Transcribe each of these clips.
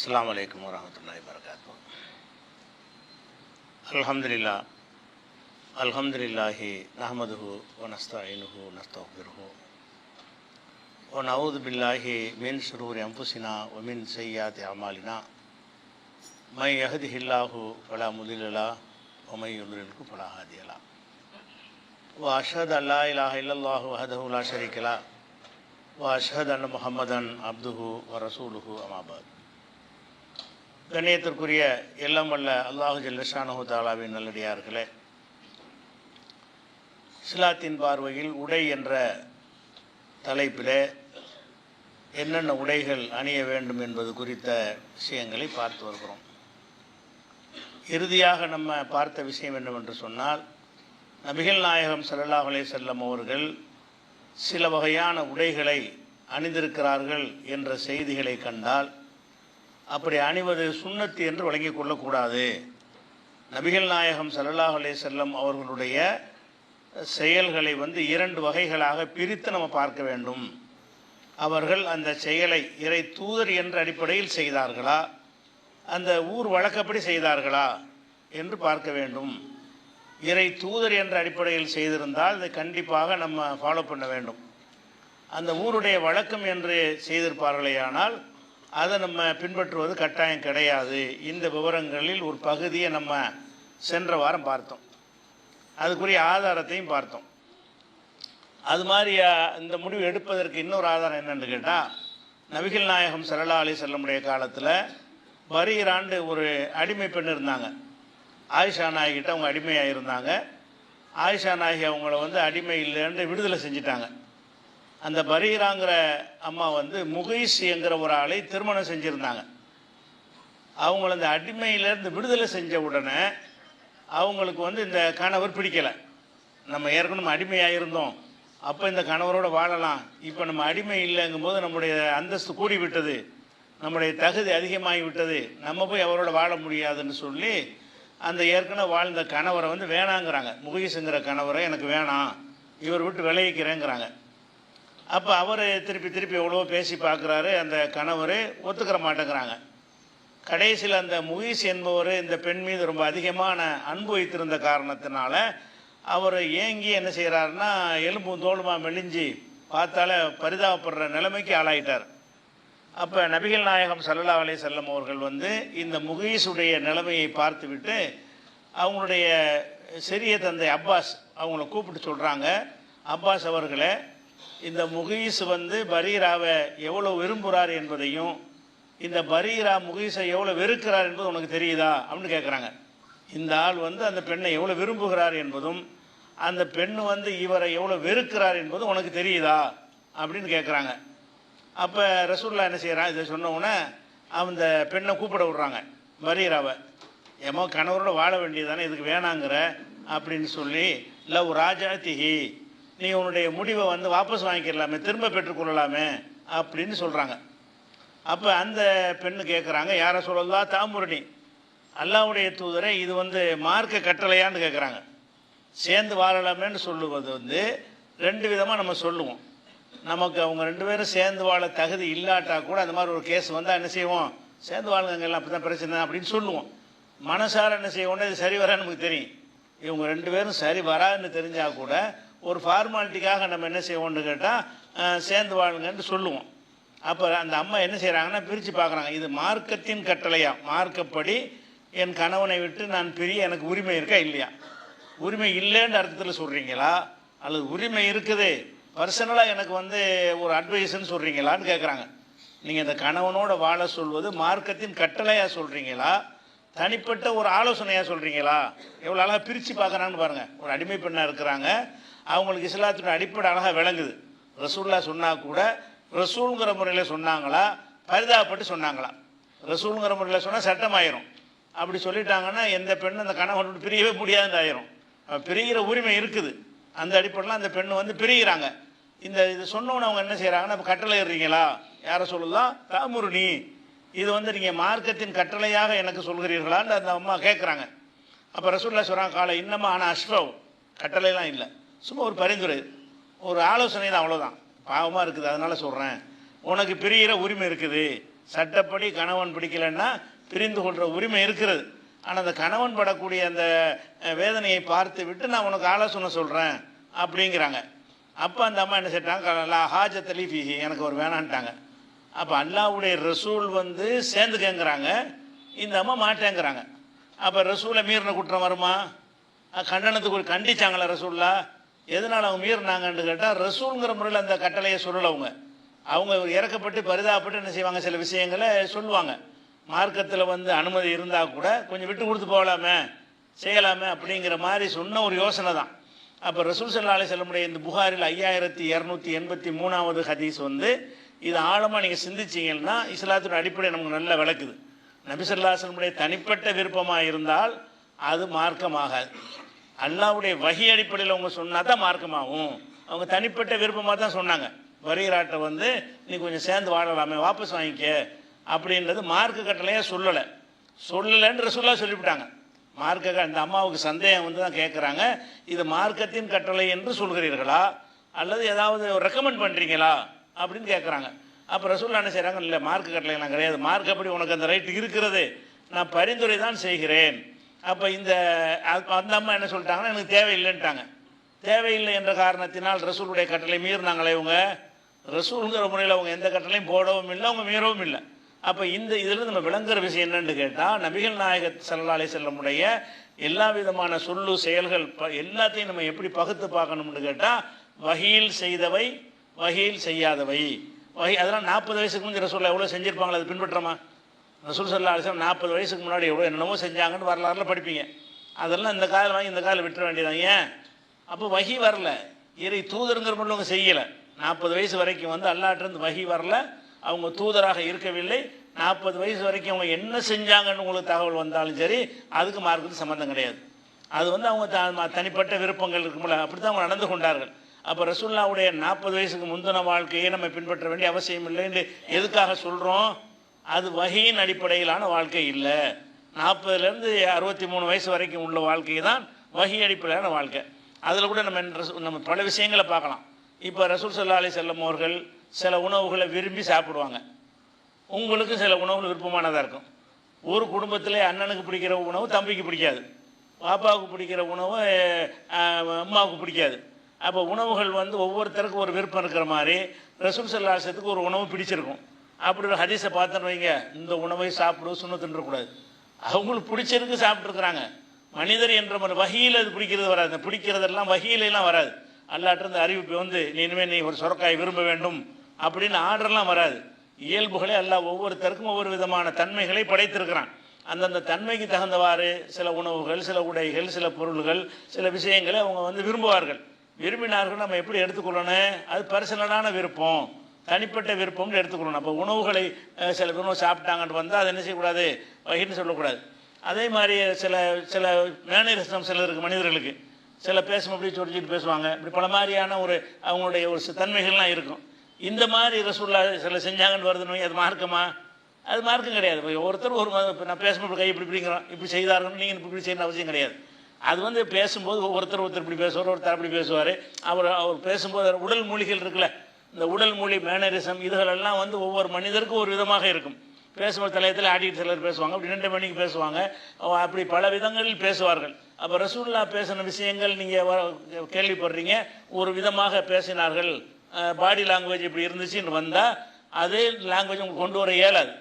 அஸ்ஸலாமு அலைக்கும் வரஹ்மத்துல்லாஹி வபரகாத்துஹு. அல்ஹம்துலில்லாஹி நஹ்மதுஹு வ நஸ்தஈனுஹு வ நஸ்தக்ஃபிருஹு வ நஊது பில்லாஹி மின் ஷுரூரி அன்ஃபுஸினா வ மின் ஸய்யிஆத்தி அமாலினா மை யஹ்திஹில்லாஹு ஃபலா முதில்ல லஹு வ மை யுضلில்ஹு ஃபலா ஹாதிய லஹு வ அஷ்ஹது அல்லா இலாஹா இல்லல்லாஹு வஹ்தஹு லா ஷரீக லஹு வ அஷ்ஹது அன்ன முஹம்மதன் அப்துஹு வ ரசூலுஹு அம்மா பஅத். கண்ணியத்திற்குரிய எல்லாம் வல்ல அல்லாஹு ஜல்ல ஷானஹு தஆலாவின் நல்லடியார்களே, இஸ்லாத்தின் பார்வையில் உடை என்ற தலைப்பில் என்னென்ன உடைகள் அணிய வேண்டும் என்பது குறித்த விஷயங்களை பார்த்து வருகிறோம். இறுதியாக நம்ம பார்த்த விஷயம் என்னவென்று சொன்னால், நபிகள் நாயகம் ஸல்லல்லாஹு அலைஹி வஸல்லம் அவர்கள் சில வகையான உடைகளை அணிந்திருக்கிறார்கள் என்ற செய்திகளை கண்டால் அப்படி அணிவது சுன்னத்து என்று வழங்கிக் கொள்ளக்கூடாது. நபிகள் நாயகம் ஸல்லல்லாஹு அலைஹி வஸல்லம் அவர்களுடைய செயல்களை இரண்டு வகைகளாக பிரித்து நம்ம பார்க்க வேண்டும். அவர்கள் அந்த செயலை இறை தூதர் என்ற அடிப்படையில் செய்தார்களா, அந்த ஊர் வழக்கப்படி செய்தார்களா என்று பார்க்க வேண்டும். இறை தூதர் என்ற அடிப்படையில் செய்திருந்தால் அதை கண்டிப்பாக நம்ம ஃபாலோ பண்ண வேண்டும். அந்த ஊருடைய வழக்கம் என்று செய்திருப்பார்களேயானால் அதை நம்ம பின்பற்றுவது கட்டாயம் கிடையாது. இந்த விவரங்களில் ஒரு பகுதியை நம்ம சென்ற வாரம் பார்த்தோம், அதுக்குரிய ஆதாரத்தையும் பார்த்தோம். அது மாதிரி இந்த முடிவு எடுப்பதற்கு இன்னொரு ஆதாரம் என்னென்னு கேட்டால், நபிகள் நாயகம் ஸல்லல்லாஹு அலைஹி வஸல்லமுடைய காலத்தில் பரீராண்டு ஒரு அடிமை பெண் இருந்தாங்க. ஆயிஷா நாயகிட்ட அவங்க அடிமையாக இருந்தாங்க. ஆயிஷா நாயகி அவங்கள அடிமை இல்லைன்னு விடுதலை செஞ்சிட்டாங்க. அந்த பரீராங்கிற அம்மா முகைஸ் என்கிற ஒரு ஆளை திருமணம் செஞ்சுருந்தாங்க. அவங்கள இந்த அடிமையிலேருந்து விடுதலை செஞ்ச உடனே அவங்களுக்கு இந்த கணவர் பிடிக்கலை. நம்ம ஏற்கனவே அடிமையாக இருந்தோம், அப்போ இந்த கணவரோடு வாழலாம், இப்போ நம்ம அடிமை இல்லைங்கும்போது நம்முடைய அந்தஸ்து கூடி விட்டது, நம்முடைய தகுதி அதிகமாகி விட்டது, நம்ம போய் அவரோட வாழ முடியாதுன்னு சொல்லி அந்த ஏற்கனவே வாழ்ந்த கணவரை வேணாங்கிறாங்க. முகைஸுங்கிற கணவரை எனக்கு வேணாம், இவர் விட்டு விளைவிக்கிறேங்கிறாங்க. அப்போ அவர் திருப்பி எவ்வளோ பேசி பார்க்குறாரு, அந்த கணவர் ஒத்துக்கிற மாட்டேங்கிறாங்க. கடைசியில் அந்த முகைஸ் என்பவர் இந்த பெண் மீது ரொம்ப அதிகமான அன்பு வைத்திருந்த காரணத்தினால அவர் ஏங்கி என்ன செய்கிறாருன்னா, எலும்பும் தோளுமா மெலிஞ்சி பார்த்தால பரிதாபப்படுற நிலைமைக்கு ஆளாயிட்டார். அப்போ நபிகள் நாயகம் ஸல்லல்லாஹு அலைஹி வஸல்லம் அவர்கள் இந்த முகைஸுடைய நிலைமையை பார்த்துவிட்டு அவங்களுடைய சிறிய தந்தை அப்பாஸ் அவங்கள கூப்பிட்டு சொல்கிறாங்க, அப்பாஸ் அவர்களே, இந்த முகைஸ் பரீராவை எவ்வளோ விரும்புகிறார் என்பதையும் இந்த பரீரா முகைஸை எவ்வளோ வெறுக்கிறார் என்பது உனக்கு தெரியுதா அப்படின்னு கேட்குறாங்க. இந்த ஆள் அந்த பெண்ணை எவ்வளோ விரும்புகிறார் என்பதும் அந்த பெண் இவரை எவ்வளோ வெறுக்கிறார் என்பதும் உனக்கு தெரியுதா அப்படின்னு கேட்குறாங்க. அப்போ ரசூலுல்லாஹ் என்ன செய்கிறான், இதை சொன்னவுடனே அந்த பெண்ணை கூப்பிட விட்றாங்க பரீராவை. ஏமோ கணவரோட வாழ வேண்டியதானே, இதுக்கு வேணாங்கிற அப்படின்னு சொல்லி, லவ் ராஜாத்திஹி, நீ உன்னுடைய முடிவை வாபஸ் வாங்கிக்கலாமே, திரும்ப பெற்றுக்கொள்ளலாமே அப்படின்னு சொல்கிறாங்க. அப்போ அந்த பெண்ணு கேட்குறாங்க, யாரை சொல்லலாம் தாமுரணி, அல்லாஹ்வுடைய தூதரை, இது மார்க்க கட்டளையான்னு கேட்குறாங்க. சேர்ந்து வாழலாமேன்னு சொல்லுவது ரெண்டு விதமாக நம்ம சொல்லுவோம். நமக்கு அவங்க ரெண்டு பேரும் சேர்ந்து வாழ தகுதி இல்லாட்டா கூட அந்த மாதிரி ஒரு கேஸ் வந்தால் என்ன செய்வோம், சேர்ந்து வாழுங்கலாம், அப்படி தான் பிரச்சனை அப்படின்னு சொல்லுவோம். மனசார என்ன செய்வோம்னா இது சரி வரான்னு நமக்கு தெரியும். இவங்க ரெண்டு பேரும் சரி வரான்னு தெரிஞ்சால் கூட ஒரு ஃபார்மாலிட்டிக்காக நம்ம என்ன செய்வோம்னு கேட்டால் சேர்ந்து வாழுங்கன்னு சொல்லுவோம். அப்போ அந்த அம்மா என்ன செய்கிறாங்கன்னா பிரித்து பார்க்குறாங்க, இது மார்க்கத்தின் கட்டளையா, மார்க்கப்படி என் கணவனை விட்டு நான் பிரிய எனக்கு உரிமை இருக்கா இல்லையா, உரிமை இல்லைன்ற அர்த்தத்தில் சொல்கிறீங்களா அல்லது உரிமை இருக்குது பர்சனலாக எனக்கு ஒரு அட்வைஸ்ன்னு சொல்கிறீங்களான்னு கேட்குறாங்க. நீங்கள் இந்த கணவனோட வாழ சொல்வது மார்க்கத்தின் கட்டளையாக சொல்கிறீங்களா, தனிப்பட்ட ஒரு ஆலோசனையாக சொல்கிறீங்களா? எவ்வளோ அழகாக பிரித்து பார்க்குறான்னு பாருங்கள். ஒரு அடிமை பெண்ணாக இருக்கிறாங்க, அவங்களுக்கு இஸ்லாத்தினுடைய அடிப்படை அழகாக விளங்குது. ரசூலுல்லாஹ் சொன்னால் கூட ரசூலுங்கிற முறையில் சொன்னாங்களா, பரிதாபப்பட்டு சொன்னாங்களா? ரசூலுங்கிற முறையில் சொன்னால் சட்டமாயிரும். அப்படி சொல்லிட்டாங்கன்னா எந்த பெண்ணு அந்த கணவன் பிரியவே முடியாதுன்னு ஆயிரும். பிரிகிற உரிமை இருக்குது, அந்த அடிப்படையில் அந்த பெண்ணு பிரிகிறாங்க. இது சொன்னவொன்னு அவங்க என்ன செய்கிறாங்கன்னா, இப்போ கட்டளை ஏறுறீங்களா, யாரை சொல்லலாம் தாமுருணி, இது நீங்கள் மார்க்கத்தின் கட்டளையாக எனக்கு சொல்கிறீர்களான்னு அந்த அம்மா கேட்குறாங்க. அப்போ ரசூலுல்லாஹ் சொல்கிறாங்க, காலை இன்னமா ஆனால் அஷ்ஃபவ், கட்டளைலாம் இல்லை, சும்மா ஒரு பரிந்துரை, ஒரு ஆலோசனை தான், அவ்வளோதான். பாவமாக இருக்குது அதனால் சொல்கிறேன், உனக்கு பிரிகிற உரிமை இருக்குது, சட்டப்படி கணவன் பிடிக்கலைன்னா பிரிந்து கொள்கிற உரிமை இருக்கிறது. ஆனால் அந்த கணவன் படக்கூடிய அந்த வேதனையை பார்த்து விட்டு நான் உனக்கு ஆலோசனை சொல்கிறேன் அப்படிங்கிறாங்க. அப்போ அந்த அம்மா என்ன செய்ட்டாங்க, ஹாஜத்தலி ஃபீஹி, எனக்கு ஒரு வேணான்ட்டாங்க. அப்போ அல்லாஹ்வுடைய ரசூல் வந்து சேர்ந்துக்கங்கிறாங்க, இந்த அம்மா மாட்டேங்கிறாங்க. அப்போ ரசூலை மீறின குற்றம் வருமா? கண்டனத்துக்கு கண்டிச்சாங்களா ரசூல்லா? எதனால் அவங்க மீறினாங்கன்னு கேட்டால், ரசூலுங்கிற முறையில் அந்த கட்டளையை சொல்லலை. அவங்க இறக்கப்பட்டு பரிதாபப்பட்டு என்ன செய்வாங்க, சில விஷயங்களை சொல்லுவாங்க. மார்க்கத்தில் வந்து அனுமதி இருந்தால் கூட கொஞ்சம் விட்டு கொடுத்து போகலாமே, செய்யலாமே அப்படிங்கிற மாதிரி சொன்ன ஒரு யோசனை தான். அப்போ ரசூல் ஸல்லல்லாஹு அலைஹி வஸல்லம் இந்த புகாரில் 5283வது ஹதீஸ் வந்து இது ஆழமாக நீங்கள் சிந்திச்சிங்கன்னா இஸ்லாத்தின் அடிப்படை நமக்கு நல்லா விளக்குது. நபி ஸல்லல்லாஹு அலைஹி வஸல்லம் தனிப்பட்ட விருப்பமாக இருந்தால் அது மார்க்கமாகாது. அல்லாஹ்வுடைய வஹி அடிப்படையில் அவங்க சொன்னால் தான் மார்க்கமாகும். அவங்க தனிப்பட்ட விருப்பமாக தான் சொன்னாங்க. வரிகராட்டை வந்து நீ கொஞ்சம் சேர்ந்து வாழலாமே, வாபஸ் வாங்கிக்க அப்படின்றது மார்க்க கட்டளையாக சொல்லலைன்னு ரசூலுல்லாஹ் சொல்லிவிட்டாங்க. மார்க்க அந்த அம்மாவுக்கு சந்தேகம் வந்து தான் கேட்குறாங்க, இது மார்க்கத்தின் கட்டளை என்று சொல்கிறீர்களா அல்லது ஏதாவது ரெக்கமெண்ட் பண்ணுறீங்களா அப்படின்னு கேட்குறாங்க. அப்போ ரசூலுல்லாஹ் என்ன செய்கிறாங்க, இல்லை மார்க்க கட்டளைலாம் கிடையாது, மார்க்கப்படி உனக்கு அந்த ரைட் இருக்கிறது, நான் பரிந்துரை தான் செய்கிறேன். அப்போ அந்த அம்மா என்ன சொல்லிட்டாங்கன்னா, எனக்கு தேவையில்லைன்ட்டாங்க. தேவையில்லை என்ற காரணத்தினால் ரசூலுடைய கட்டளை மீறினாங்களே இவங்க. ரசூலுங்கிற முறையில் அவங்க எந்த கட்டளையும் போடவும் இல்லை, அவங்க மீறவும் இல்லை. அப்போ இதில் நம்ம விளங்குற விஷயம் என்னன்னு கேட்டால், நபிகள் நாயகம் ஸல்லல்லாஹு அலைஹி வஸல்லமுடைய எல்லா விதமான சொல்லு செயல்கள் எல்லாத்தையும் நம்ம எப்படி பகுத்து பார்க்கணும்னு கேட்டால், வஹீல் செய்தவை, வஹீல் செய்யாதவை. அதெல்லாம் 40 வயசுக்கு முந்தைய ரசூலுல்லாஹ் எவ்வளோ செஞ்சுருப்பாங்களா, அது பின்பற்றமா? ரசூல் ஸல்லல்லாஹு அலைஹி வஸல்லம் 40 வயசுக்கு முன்னாடி எவ்வளோ என்னென்னமோ செஞ்சாங்கன்னு வரலாறுல படிப்பீங்க. அதெல்லாம் இந்த காலம் வாங்கி இந்த காலம் விட்டுற வேண்டியதான். ஏன்? அப்போ வஹி வரல, இறை தூதருங்கிற மட்டும் அவங்க செய்யலை. 40 வயசு வரைக்கும் வந்து அல்லாஹ்விலிருந்து வஹி வரல, அவங்க தூதராக இருக்கவில்லை. 40 வயசு வரைக்கும் அவங்க என்ன செஞ்சாங்கன்னு உங்களுக்கு தகவல் வந்தாலும் சரி, அதுக்கு மார்க்கத்துக்கு சம்மந்தம் கிடையாது. அது வந்து அவங்க தனிப்பட்ட விருப்பங்கள் இருக்கும்போல அப்படி தான் அவங்க நடந்து கொண்டார்கள். அப்போ ரசூலுல்லாஹ்வுடைய 40 வயசுக்கு முந்தின வாழ்க்கையை நம்ம பின்பற்ற வேண்டிய அவசியம் இல்லைன்னு எதுக்காக சொல்கிறோம்? அது வஹீயின் அடிப்படையிலான வாழ்க்கை இல்லை. 40லேருந்து 63 வயசு வரைக்கும் உள்ள வாழ்க்கை தான் வஹி அடிப்படையிலான வாழ்க்கை. அதில் கூட நம்ம பல விஷயங்களை பார்க்கலாம். இப்போ ரசூல் ஸல்லல்லாஹு அலைஹி வஸல்லம் அவர்கள் சில உணவுகளை விரும்பி சாப்பிடுவாங்க. உங்களுக்கு சில உணவுகள் விருப்பமானதாக இருக்கும். ஒரு குடும்பத்திலே அண்ணனுக்கு பிடிக்கிற உணவு தம்பிக்கு பிடிக்காது, பாப்பாவுக்கு பிடிக்கிற உணவு அம்மாவுக்கு பிடிக்காது. அப்போ உணவுகள் வந்து ஒவ்வொருத்தருக்கும் ஒரு விருப்பம் இருக்கிற மாதிரி ரசூல் ஸல்லல்லாஹு அலைஹி வஸல்லத்துக்கு ஒரு உணவு பிடிச்சிருக்கும். அப்படி ஒரு ஹதீஸை பார்த்தோன்னு வைங்க, இந்த உணவை சாப்பிடு சுன்னத்துன்றக்கூடாது. அவங்களுக்கு பிடிச்சிருக்கு சாப்பிட்ருக்குறாங்க. மனிதர் என்ற ஒரு வகையில் அது பிடிக்கிறது வராது. பிடிக்கிறதெல்லாம் வகையிலெல்லாம் வராது. அல்லாட்டிருந்து அறிவிப்பு வந்து நீ ஒரு சுரக்காய் விரும்ப வேண்டும் அப்படின்னு ஆர்டர்லாம் வராது. இயல்புகளே அல்லாஹ் ஒவ்வொருத்தருக்கும் ஒவ்வொரு விதமான தன்மைகளை படைத்திருக்கிறான். அந்தந்த தன்மைக்கு தகுந்தவாறு சில உணவுகள், சில உடைகள், சில பொருள்கள், சில விஷயங்களை அவங்க வந்து விரும்புவார்கள். விரும்பினார்கள் நம்ம எப்படி எடுத்துக்கொள்ளணும்? அது பர்சனலான விருப்பம், தனிப்பட்ட விருப்பம்னு எடுத்துக்கொள்ளணும். அப்போ உணவுகளை சில உணவு சாப்பிட்டாங்கன்னு வந்தால் அதை என்ன செய்யக்கூடாது, வகின்னு சொல்லக்கூடாது. அதே மாதிரி சில சில மேனரிசம் சிலருக்கு மனிதர்களுக்கு சில பேசும் அப்படி சொல்லிட்டு பேசுவாங்க. இப்படி பல மாதிரியான அவங்களுடைய ஒரு தன்மைகள்லாம் இருக்கும். இந்த மாதிரி ரசூலுல்லாஹ் சில செஞ்சாங்கன்னு வருதுன்னு அது மார்க்கமா? அது மார்க்கம் கிடையாது. ஒருத்தர் நான் பேசும்போது கை இப்படிங்கிறோம், இப்படி செய்தார்கள், நீங்கள் இப்படி செய்யணும் அவசியம் கிடையாது. அது வந்து பேசும்போது ஒருத்தர் இப்படி பேசுவார், ஒருத்தர் அப்படி பேசுவார். அவர் பேசும்போது உடல் மொழிகள் இருக்குல்ல, இந்த உடல் மொழி மேனரிசம் இதுகளெல்லாம் வந்து ஒவ்வொரு மனிதருக்கும் ஒரு விதமாக இருக்கும். பேசும்போது தலையத்தில் ஆடிட்டு சிலர் பேசுவாங்க, அப்படி 2 மணிக்கு பேசுவாங்க, அப்படி பல விதங்களில் பேசுவார்கள். அப்போ ரசூலுல்லாஹ் பேசின விஷயங்கள் நீங்கள் கேள்விப்படுறீங்க, ஒரு விதமாக பேசினார்கள், பாடி லாங்குவேஜ் இப்படி இருந்துச்சுன்னு வந்தால் அதே லாங்குவேஜ் உங்களுக்கு கொண்டு வர இயலாது.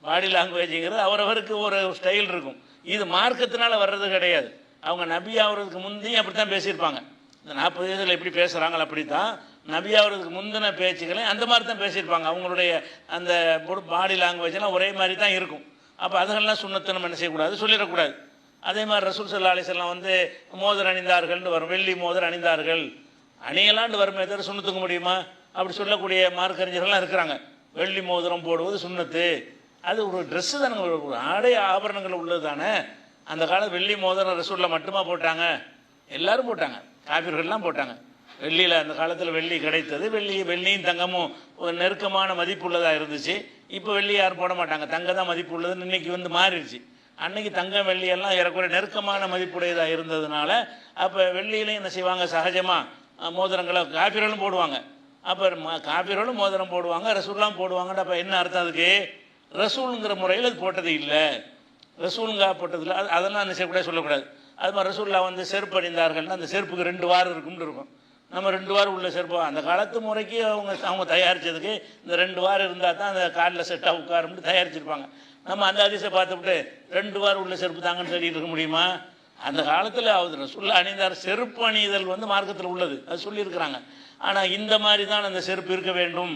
பாடி லாங்குவேஜுங்கிறது அவரவருக்கு ஒரு ஸ்டைல் இருக்கும். இது மார்க்கத்தினால வர்றது கிடையாது. அவங்க நபி ஆகிறதுக்கு முந்தையும் அப்படி தான் பேசியிருப்பாங்க. இந்த 40 வயதில் எப்படி பேசுகிறாங்களோ அப்படி தான் நபி ஆகிறதுக்கு முந்தின பேச்சுக்களை அந்த மாதிரி தான் பேசியிருப்பாங்க. அவங்களுடைய அந்த பாடி லாங்குவேஜெல்லாம் ஒரே மாதிரி தான் இருக்கும். அப்போ அதுகள்லாம் சுன்னத்தை நம்ம என்ன செய்யக்கூடாது, சொல்லிடக்கூடாது. அதே மாதிரி ரசூல் ஸல்லல்லாஹு அலைஹி வஸல்லம் வந்து மோதிரம் அணிந்தார்கள்னு வரும், வெள்ளி மோதிரம் அணிந்தார்கள், அணியலாண்டு வருமே தவிர சுண்ணத்துக்க முடியுமா? அப்படி சொல்லக்கூடிய மார்க்கறிஞர்கள்லாம் இருக்கிறாங்க. வெள்ளி மோதிரம் போடுவது சுண்ணத்து, அது ஒரு ட்ரெஸ்ஸு தானே, ஒரு ஆடை ஆபரணங்கள் உள்ளது தானே. அந்த காலத்தில் வெள்ளி மோதிரம் ரசூலில் மட்டுமா போட்டாங்க? எல்லோரும் போட்டாங்க, காபிர்கள்லாம் போட்டாங்க. வெள்ளியில் அந்த காலத்தில் வெள்ளி கிடைத்தது. வெள்ளியும் தங்கமும் ஒரு நெருக்கமான மதிப்பு உள்ளதாக இருந்துச்சு. இப்போ வெள்ளி யாரும் போட மாட்டாங்க, தங்கம் தான் மதிப்பு உள்ளதுன்னு இன்றைக்கி வந்து மாறிடுச்சு. அன்றைக்கி தங்கம் வெள்ளியெல்லாம் ஏறக்குறைய நெருக்கமான மதிப்புடையதாக இருந்ததுனால அப்போ வெள்ளியிலையும் என்ன செய்வாங்க, சகஜமாக மோதிரங்களை காபிர்களும் போடுவாங்க. அப்போ காபிர்களும் மோதிரம் போடுவாங்க, ரசூல்லாம் போடுவாங்கன்னு. அப்போ என்ன அர்த்தம்? அதுக்கு ரசூலுங்கிற முறையில் அது போட்டது இல்லை. ரசூலுங்கா போட்டதில்லை. அதெல்லாம் அந்த செய்யக்கூடாது, சொல்லக்கூடாது. அது மாதிரி ரசூல்லா வந்து செருப்பு அணிந்தார்கள்னா அந்த செருப்புக்கு 2 வாரம் இருக்கும்னு இருக்கும். நம்ம 2 வாரம் உள்ள செருப்பு அந்த காலத்து முறைக்கு அவங்க தயாரித்ததுக்கு இந்த 2 வாரம் இருந்தால் தான் அந்த காலில் செட்டாக உட்காரும்னு தயாரிச்சிருப்பாங்க. நம்ம அந்த அதிசை பார்த்துவிட்டு 2 வாரம் உள்ள செருப்பு தாங்கன்னு சொல்லிட்டு இருக்க முடியுமா? அந்த காலத்தில் அவர் ரசூல்லா அணிந்தார். செருப்பு அணிதல் வந்து மார்க்கத்தில் உள்ளது, அது சொல்லியிருக்கிறாங்க. ஆனால் இந்த மாதிரி தான் அந்த செருப்பு இருக்க வேண்டும்.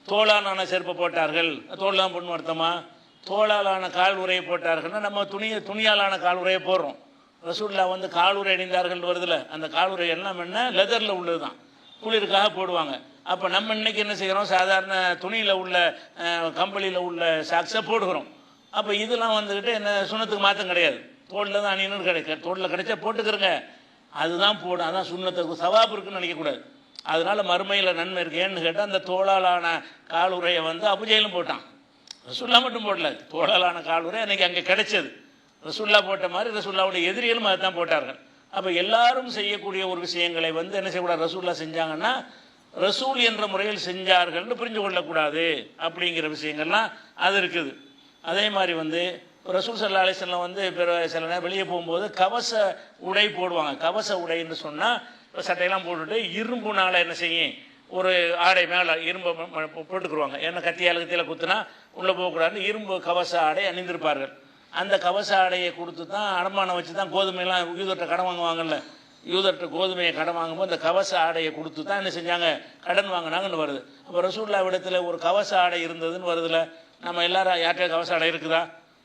தோளாலான செருப்பை போட்டார்கள், தோல்லாம் பொண்ணு அர்த்தமா? தோளாலான கால் உரையை போட்டார்கள்னா நம்ம துணியாலான கால் உரையை போடுறோம். ரசூல்லா வந்து காலுரை அணிந்தார்கள் வருதுல, அந்த காலுரை எல்லாம் என்ன லெதரில் உள்ளது தான், குளிருக்காக போடுவாங்க. அப்போ நம்ம இன்னைக்கு என்ன செய்கிறோம், சாதாரண துணியில் உள்ள கம்பளியில் உள்ள சாக்ஸை போடுகிறோம். அப்போ இதெல்லாம் வந்துக்கிட்டு என்ன சுண்ணத்துக்கு மாற்றம் கிடையாது. தோளில் தான் அணியணும்னு கிடைக்க, தோளில் கிடைச்சா போட்டுக்கிறங்க, அதுதான் போடும். அதான் சுண்ணத்துக்கு சவாப் இருக்குன்னு நினைக்கக்கூடாது. அதனால மறுமையில் நன்மை இருக்கு. ஏன்னு கேட்டால் அந்த தோளாலான காலுரையை வந்து அபுஜெயிலும் போட்டான், ரசூல்லா மட்டும் போடல. தோளாலான காலுரை அன்னைக்கு அங்கே கிடைச்சது. ரசூல்லா போட்ட மாதிரி ரசூல்லாவுடைய எதிரிகளும் அதை தான் போட்டார்கள். அப்போ எல்லாரும் செய்யக்கூடிய ஒரு விஷயங்களை வந்து என்ன செய்யக்கூடாது, ரசூல்லா செஞ்சாங்கன்னா ரசூல் என்ற முறையில் செஞ்சார்கள்னு புரிஞ்சு கொள்ளக்கூடாது. அப்படிங்கிற விஷயங்கள்லாம் அது இருக்குது. அதே மாதிரி வந்து ரசூல் ஸல்லல்லாஹு அலைஹி வஸல்லம் வந்து சில நேரம் வெளியே போகும்போது கவச உடை போடுவாங்க. கவச உடைன்னு சொன்னால் சட்டையெல்லாம் போட்டுட்டு இரும்புனால என்ன செய்யும், ஒரு ஆடை மேலே இரும்பு போட்டுக்குருவாங்க. ஏன்னா கத்தியால் குத்துனா உள்ளே போகக்கூடாதுன்னு இரும்பு கவச ஆடை அணிந்திருப்பார்கள். அந்த கவச ஆடையை கொடுத்து தான் அடமானம் வச்சு தான் கோதுமையெல்லாம் யூதர்கிட்ட கடன் வாங்குவாங்கல்ல, யூதர்கிட்ட கோதுமையை கடன் வாங்கும்போது அந்த கவச ஆடையை கொடுத்து தான் என்ன செஞ்சாங்க, கடன் வாங்கினாங்கன்னு வருது. அப்போ ரசூல்லா இடத்துல ஒரு கவச ஆடை இருந்ததுன்னு வருதுல. நம்ம எல்லாரும் யார்கிட்ட கவச ஆடை இருக்குதா,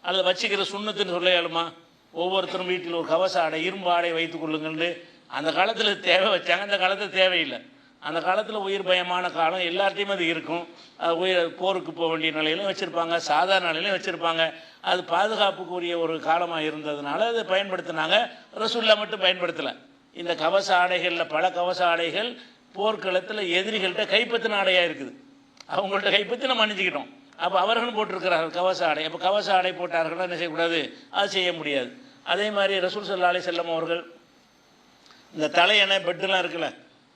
அல்லது வச்சுக்கிற சுண்ணத்துன்னு சொல்ல இயலுமா? ஒவ்வொருத்தரும் வீட்டில் ஒரு கவச ஆடை இரும்பு ஆடை வைத்துக் கொள்ளுங்கள்னு அந்த காலத்தில் தேவை வச்சாங்க, அந்த காலத்தில் தேவையில்லை. அந்த காலத்தில் உயிர் பயமான காலம், எல்லார்ட்டையும் அது இருக்கும். போருக்கு போக வேண்டிய நிலையிலையும் வச்சுருப்பாங்க, சாதாரண நிலையிலையும் வச்சுருப்பாங்க. அது பாதுகாப்புக்குரிய ஒரு காலமாக இருந்ததுனால அதை பயன்படுத்தினாங்க. ரசூல்லா மட்டும் பயன்படுத்தலை. இந்த கவச ஆடைகளில் பல கவச ஆடைகள் போர்க்களத்தில் எதிரிகள்கிட்ட கைப்பற்றின ஆடையாக இருக்குது. அவங்கள்ட்ட கைப்பற்றி நம்ம அணிஞ்சிக்கிட்டோம். அப்போ அவர்களும் போட்டிருக்கிறார்கள் கவச ஆடை. அப்போ கவச ஆடை போட்டார்கள் என்ன செய்யக்கூடாது, அது செய்ய முடியாது. அதே மாதிரி ரசூல் ஸல்லல்லாஹு அலைஹி வஸல்லம் அவர்கள் இந்த தலையணை பெட்டெலாம் இருக்குல்ல,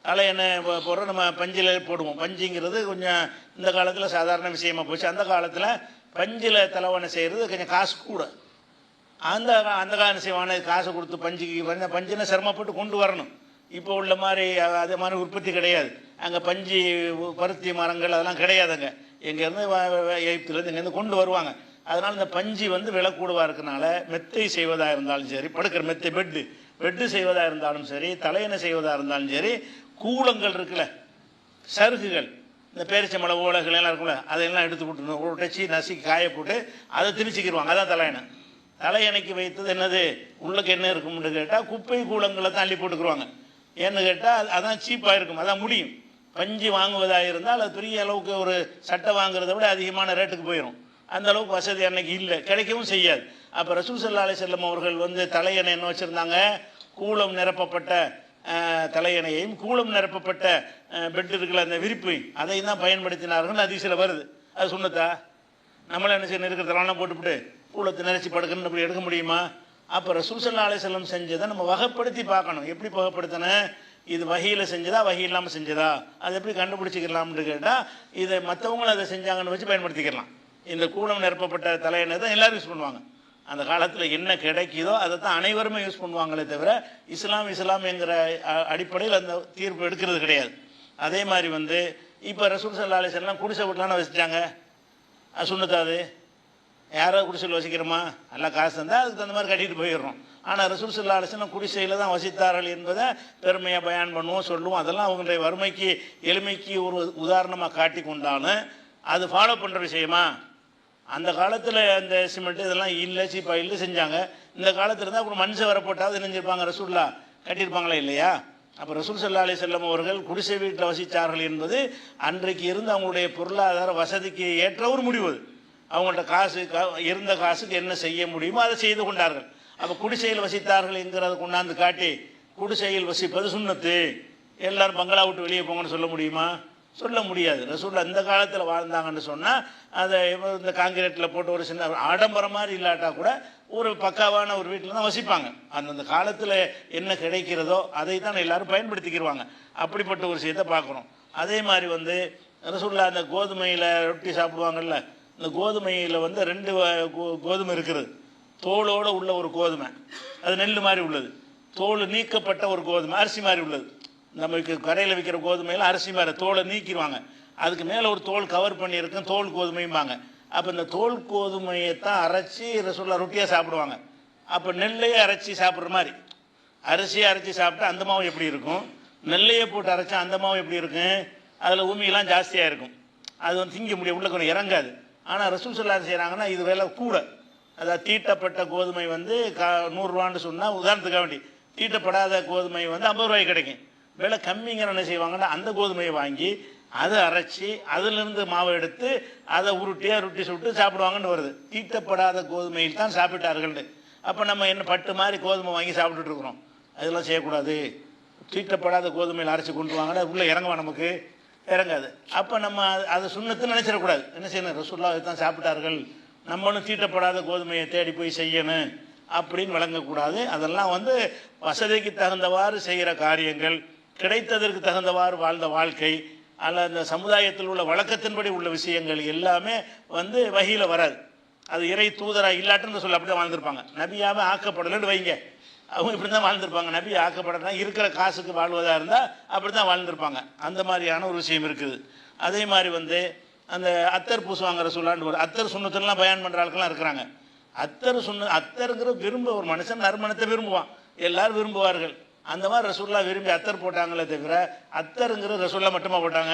தலையணை போடுற நம்ம பஞ்சில் போடுவோம். பஞ்சுங்கிறது கொஞ்சம் இந்த காலத்தில் சாதாரண விஷயமா போச்சு. அந்த காலத்தில் பஞ்சில் தலைவணை செய்கிறது கொஞ்சம் காசு கூட. அந்த காலம் செய்வான காசை கொடுத்து பஞ்சுக்கு பஞ்சுன்னா சிரமப்பட்டு கொண்டு வரணும். இப்போ உள்ள மாதிரி அதே மாதிரி உற்பத்தி கிடையாது. அங்கே பஞ்சு பருத்தி மரங்கள் அதெல்லாம் கிடையாதுங்க. எங்கேருந்து எகிப்துலேருந்து இங்கேருந்து கொண்டு வருவாங்க. அதனால் இந்த பஞ்சு வந்து விலை கூடுவா இருக்கனால மெத்தை செய்வதாக இருந்தாலும் சரி, படுக்கிற மெத்தை பெட்டு செய்வதாக இருந்தாலும் சரி, தலையணை செய்வதாக இருந்தாலும் சரி, கூலங்கள் இருக்குல்ல, சருகுகள், இந்த பேரிச்சம்பழ ஓலைகள் எல்லாம் இருக்குல்ல, அதையெல்லாம் எடுத்து விட்டுணும், உடச்சி நசுக்கி காய போட்டு அதை திணிச்சிக்கிடுவாங்க. அதான் தலையணை. தலையணைக்கு வைத்தது என்னது, உள்ளுக்கு என்ன இருக்கும்னு கேட்டால் குப்பை கூலங்களை தான் அள்ளி போட்டுக்குருவாங்க. ஏன்னு கேட்டால் அதான் சீப்பாக இருக்கும், அதான் முடியும். பஞ்சு வாங்குவதாக இருந்தால் அது பெரிய அளவுக்கு ஒரு சட்டை வாங்குறதை விட அதிகமான ரேட்டுக்கு போயிடும். அந்த அளவுக்கு வசதி அன்னைக்கு இல்லை, கிடைக்கவும் செய்யாது. அப்போ ரசூல் ஸல்லல்லாஹு அலைஹி வஸல்லம் அவர்கள் வந்து தலையணை என்ன வச்சுருந்தாங்க, கூலம் நிரப்பப்பட்ட தலையணையையும் கூலம் நிரப்பப்பட்ட பெட் இருக்குல்ல அந்த விரிப்பு, அதையும் தான் பயன்படுத்தினார்கள். அதிசயில் வருது. அது சுன்னத்தா? நம்மளே என்ன செய்ய இருக்கிற தலைவலாம் போட்டுவிட்டு கூலத்தை நினைச்சி படுக்கணும்னு அப்படி எடுக்க முடியுமா? அப்போ ரசூல் ஸல்லல்லாஹு அலைஹி வஸல்லம் செஞ்சதை நம்ம வகைப்படுத்தி பார்க்கணும். எப்படி வகைப்படுத்தினேன், இது வகையில் செஞ்சதா வகை இல்லாமல் செஞ்சதா, அதை எப்படி கண்டுபிடிச்சிக்கலாம்னு கேட்டால் இதை மற்றவங்களும் அதை செஞ்சாங்கன்னு வச்சு பயன்படுத்திக்கலாம். இந்த கூலம் நிரப்பப்பட்ட தலையணை தான் எல்லோரும் யூஸ் பண்ணுவாங்க. அந்த காலத்தில் என்ன கிடைக்குதோ அதை தான் அனைவருமே யூஸ் பண்ணுவாங்களே தவிர இஸ்லாம் என்கிற அடிப்படையில் அந்த தீர்ப்பு எடுக்கிறது கிடையாது. அதே மாதிரி வந்து இப்போ ரசூல் ஸல்லல்லாஹு அலைஹி வஸல்லம் குடிசை வீட்டிலான வச்சுட்டாங்க. அது சுன்னத்தாது? யாராவது குடிசையில் வசிக்கிறோமா? நல்லா காசு இருந்தால் அதுக்கு தகுந்த மாதிரி கட்டிட்டு போயிடுறோம். ஆனால் ரசூல் ஸல்லல்லாஹு அலைஹி வஸல்லம் குடிசையில் தான் வசித்தார்கள் என்பதை பெருமையாக பயான் பண்ணுவோம், சொல்லுவோம். அதெல்லாம் அவங்களுடைய வறுமைக்கு எளிமைக்கு ஒரு உதாரணமாக காட்டி கொண்டாலும் அது ஃபாலோ பண்ணுற விஷயமா? அந்த காலத்தில் அந்த சிமெண்ட்டு இதெல்லாம் இல்லை, சீப்பா இல்லை செஞ்சாங்க. இந்த காலத்தில் இருந்தால் அப்புறம் மனுஷன் வர போட்டாவது நினைஞ்சிருப்பாங்க, ரசூல்லா கட்டியிருப்பாங்களா இல்லையா? அப்போ ரசூல் ஸல்லல்லாஹு அலைஹி வஸல்லம் அவர்கள் குடிசை வீட்டில் வசித்தார்கள் என்பது அன்றைக்கு இருந்து அவங்களுடைய பொருளாதார வசதிக்கு ஏற்ற ஒரு முடிவு. அவங்கள்ட்ட காசு இருந்த காசுக்கு என்ன செய்ய முடியுமோ அதை செய்து கொண்டார்கள். அப்போ குடிசையில் வசித்தார்கள் என்கிறத கொண்டாந்து காட்டி குடிசையில் வசிப்பது சுன்னத்து, எல்லாரும் பங்களா விட்டு வெளியே போங்கன்னு சொல்ல முடியுமா? சொல்ல முடியாது. ரசூல் அந்த காலத்தில் வாழ்ந்தாங்கன்னு சொன்னால் அதை இந்த காங்கிரீட்டில் போட்டு ஒரு சின்ன ஆடம்பரம் மாதிரி இல்லாட்டா கூட ஒரு பக்காவான ஒரு வீட்டில் தான் வசிப்பாங்க. அந்தந்த காலத்தில் என்ன கிடைக்கிறதோ அதை தான் எல்லாரும் பயன்படுத்திக்கிடுவாங்க. அப்படிப்பட்ட ஒரு விஷயத்தை பார்க்குறோம். அதே மாதிரி வந்து ரசூல்லா அந்த கோதுமையில் ரொட்டி சாப்பிடுவாங்கல்ல, இந்த கோதுமையில் வந்து ரெண்டு கோதுமை இருக்கிறது. தோலோடு உள்ள ஒரு கோதுமை, அது நெல் மாதிரி உள்ளது. தோல் நீக்கப்பட்ட ஒரு கோதுமை, அரிசி மாதிரி உள்ளது. நமக்கு கடையில் விற்கிற கோதுமையில் அரிசி மாதிரி தோலை நீக்கிடுவாங்க, அதுக்கு மேலே ஒரு தோல் கவர் பண்ணியிருக்கும், தோல் கோதுமையும்பாங்க. அப்போ இந்த தோல் கோதுமையை தான் அரைச்சி ரசூலுல்லாஹ் ரொட்டியாக சாப்பிடுவாங்க. அப்போ நெல்லையே அரைச்சி சாப்பிட்ற மாதிரி, அரிசியை அரைச்சி சாப்பிட்டா அந்த மாவு எப்படி இருக்கும், நெல்லையே போட்டு அரைச்சா அந்த மாவு எப்படி இருக்கும், அதில் உமியெல்லாம் ஜாஸ்தியாக இருக்கும், அது வந்து திங்க முடியும், உள்ள கொஞ்சம் இறங்காது. ஆனால் ரசூல் ஸல்லல்லாஹு செய்கிறாங்கன்னா இது விலை கூட. அதாவது தீட்டப்பட்ட கோதுமை வந்து 100 ரூபான்னு சொன்னால் உதாரணத்துக்காக வேண்டி, தீட்டப்படாத கோதுமை வந்து 50 ரூபாய்க்கு கிடைக்கும். விலை கம்மிங்கிற என்ன செய்வாங்கன்னா அந்த கோதுமையை வாங்கி அதை அரைச்சி அதிலிருந்து மாவை எடுத்து அதை உருட்டியாக ரொட்டி சுட்டு சாப்பிடுவாங்கன்னு வருது. தீட்டப்படாத கோதுமையில் தான் சாப்பிட்டார்கள். அப்போ நம்ம என்ன பட்டு மாதிரி கோதுமை வாங்கி சாப்பிட்டுட்டு இருக்கிறோம், அதெல்லாம் செய்யக்கூடாது. தீட்டப்படாத கோதுமையில் அரைச்சி கொண்டு வாங்கினா உள்ளே இறங்குவா, நமக்கு இறங்காது. அப்போ நம்ம அதை சுண்ணத்துன்னு நினச்சிடக்கூடாது. என்ன செய்யணும், ரசூலுல்லாஹ் தான் சாப்பிட்டார்கள், நம்மளும் தீட்டப்படாத கோதுமையை தேடி போய் செய்யணும் அப்படின்னு வழங்கக்கூடாது. அதெல்லாம் வந்து வசதிக்கு தகுந்தவாறு செய்கிற காரியங்கள், கிடைத்ததற்கு தகுந்தவாறு வாழ்ந்த வாழ்க்கை, அல்ல அந்த சமுதாயத்தில் உள்ள வழக்கத்தின்படி உள்ள விஷயங்கள் எல்லாமே வந்து வஹீல வராது. அது இறை தூதராக இல்லாட்டுன்னு சொல்ல அப்படி தான் வாழ்ந்திருப்பாங்க. நபியாவே ஆக்கப்படலைன்னு வைங்க, அவங்க இப்படி தான் வாழ்ந்திருப்பாங்க. நபி ஆக்கப்படலாம் இருக்கிற காசுக்கு வாழ்வதாக இருந்தால் அப்படி தான் வாழ்ந்திருப்பாங்க. அந்த மாதிரியான ஒரு விஷயம் இருக்குது. அதே மாதிரி வந்து அந்த அத்தர் பூசுவாங்க ரசூலுல்லாஹ்னு ஒரு அத்தர் சுண்ணத்தெல்லாம் பயான் பண்ணுற ஆட்கள்லாம் இருக்கிறாங்க. அத்தருங்கிற ஒரு மனுஷன் நறுமணத்தை விரும்புவான், எல்லாரும் விரும்புவார்கள். அந்த மாதிரி ரசூலுல்லாஹ் விரும்பி அத்தர் போட்டாங்களே தவிர அத்தருங்கிற ரசூலுல்லாஹ் மட்டுமா போட்டாங்க,